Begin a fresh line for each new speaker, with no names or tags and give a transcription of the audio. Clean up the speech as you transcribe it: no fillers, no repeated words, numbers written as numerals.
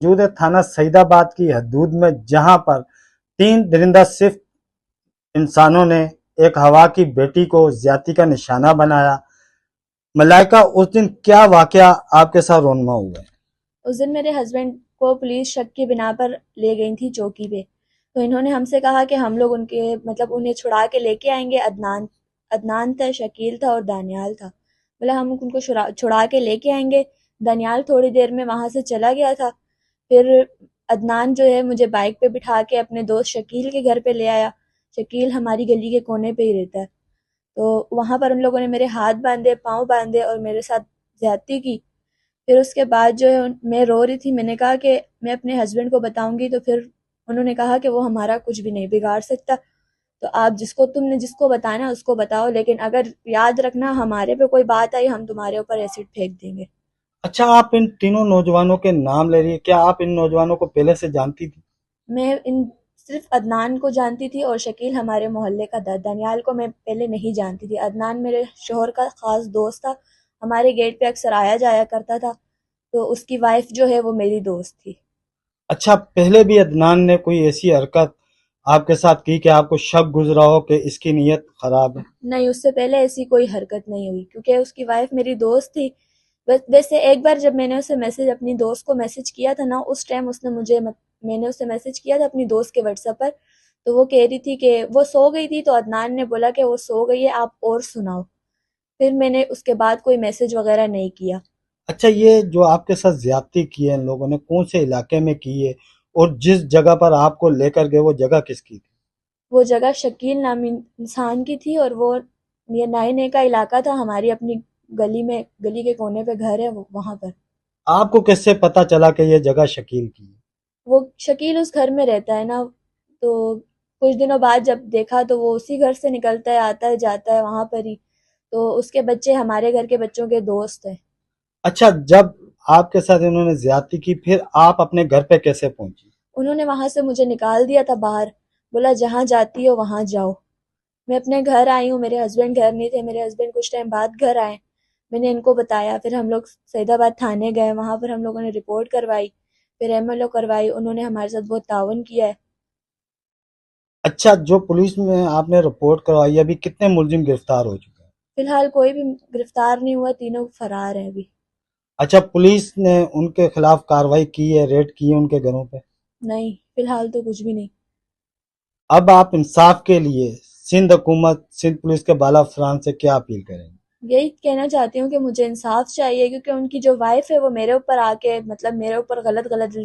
موجود ہے تھانہ سعید آباد کی حدود میں، جہاں پر 3 درندہ صرف انسانوں نے ایک ہوا کی بیٹی کو زیادتی کا نشانہ بنایا۔ ملائکہ، اس دن کیا واقعہ آپ کے ساتھ رونما ہوا ہے؟
اس دن میرے ہسبینڈ کو پولیس شک کی بنا پر لے گئی تھی چوکی پہ، تو انہوں نے ہم سے کہا کہ ہم لوگ انہیں چھڑا کے لے کے آئیں گے۔ عدنان تھا، شکیل تھا اور دانیال تھا۔ بولا ہم ان کو چھڑا کے لے کے آئیں گے۔ دانیال تھوڑی دیر میں وہاں سے چلا گیا تھا، پھر عدنان جو ہے مجھے بائک پہ بٹھا کے اپنے دوست شکیل کے گھر پہ لے آیا۔ شکیل ہماری گلی کے کونے پہ ہی رہتا ہے، تو وہاں پر ان لوگوں نے میرے ہاتھ باندھے، پاؤں باندھے اور میرے ساتھ زیادتی کی۔ پھر اس کے بعد جو ہے میں رو رہی تھی، میں نے کہا کہ میں اپنے ہسبینڈ کو بتاؤں گی، تو پھر انہوں نے کہا کہ وہ ہمارا کچھ بھی نہیں بگاڑ سکتا، تو آپ تم نے جس کو بتانا اس کو بتاؤ، لیکن اگر یاد رکھنا ہمارے پہ کوئی بات آئی ہم تمہارے اوپر ایسڈ پھینک دیں گے۔
اچھا، آپ ان تینوں نوجوانوں کے نام لے رہی ہیں، کیا آپ ان نوجوانوں کو پہلے سے جانتی تھی؟
میں صرف عدنان کو جانتی تھی اور شکیل ہمارے محلے کا تھا، دانیال کو میں پہلے نہیں جانتی تھی۔ عدنان میرے شوہر کا خاص دوست تھا، ہمارے گیٹ پہ اکثر آیا جایا کرتا تھا، تو اس کی وائف جو ہے وہ میری دوست تھی۔
اچھا، پہلے بھی عدنان نے کوئی ایسی حرکت آپ کے ساتھ کی کہ آپ کو شک گزرا ہو کہ اس کی نیت خراب ہے؟
نہیں، اس سے پہلے ایسی کوئی حرکت نہیں ہوئی، کیونکہ اس کی وائف میری دوست تھی۔ ویسے ایک بار جب میں نے اسے اپنی دوست کو میسج کیا تھا نا، اس ٹائم میں نے اسے میسج کیا تھا اپنی دوست کے واٹس ایپ پر، تو وہ کہہ رہی تھی کہ وہ سو گئی تھی، تو عدنان نے بولا کہ وہ سو گئی ہے، آپ اور سناؤ۔ پھر میں نے اس کے بعد کوئی میسج وغیرہ نہیں کیا۔
اچھا، یہ جو آپ کے ساتھ زیادتی کی ہے ان لوگوں نے، کون سے علاقے میں کی ہے، اور جس جگہ پر آپ کو لے کر گئے وہ جگہ کس کی تھی؟
وہ جگہ شکیل نامی انسان کی تھی، اور وہ یہ نئے کا علاقہ تھا، ہماری اپنی گلی کے کونے پہ گھر ہے وہاں پر۔
آپ کو کیسے پتا چلا کہ یہ جگہ شکیل کی ہے؟
وہ شکیل اس گھر میں رہتا ہے نا، تو کچھ دنوں بعد جب دیکھا تو وہ اسی گھر سے نکلتا ہے، آتا ہے جاتا ہے وہاں پر ہی، تو اس کے بچے ہمارے گھر کے بچوں کے دوست ہیں۔
اچھا، جب آپ کے ساتھ انہوں نے زیادتی کی، پھر آپ اپنے گھر پہ کیسے پہنچی؟
انہوں نے وہاں سے مجھے نکال دیا تھا باہر، بولا جہاں جاتی ہو وہاں جاؤ۔ میں اپنے گھر آئی ہوں، میرے ہسبینڈ گھر نہیں تھے، میرے ہسبینڈ کچھ ٹائم بعد گھر آئے، میں نے ان کو بتایا، پھر ہم لوگ سعید آباد تھانے گئے، وہاں پر ہم لوگوں نے رپورٹ کروائی، پھر ایم ایل او کروائی، انہوں نے ہمارے ساتھ بہت تعاون کیا ہے۔
اچھا، جو پولیس میں آپ نے رپورٹ کروائی، ابھی کتنے ملزم گرفتار ہو چکے ہیں؟
فی الحال کوئی بھی گرفتار نہیں ہوا، تینوں فرار ہیں ابھی۔
اچھا، پولیس نے ان کے خلاف کارروائی کی ہے، ریڈ کی ہے ان کے گھروں پہ؟
نہیں، فی الحال تو کچھ بھی نہیں۔
اب آپ انصاف کے لیے سندھ حکومت، سندھ پولیس کے بالا افسران سے کیا اپیل کریں گے؟
یہی کہنا چاہتی ہوں کہ مجھے انصاف چاہیے، کیونکہ ان کی جو وائف ہے وہ میرے اوپر آ کے میرے اوپر غلط الزام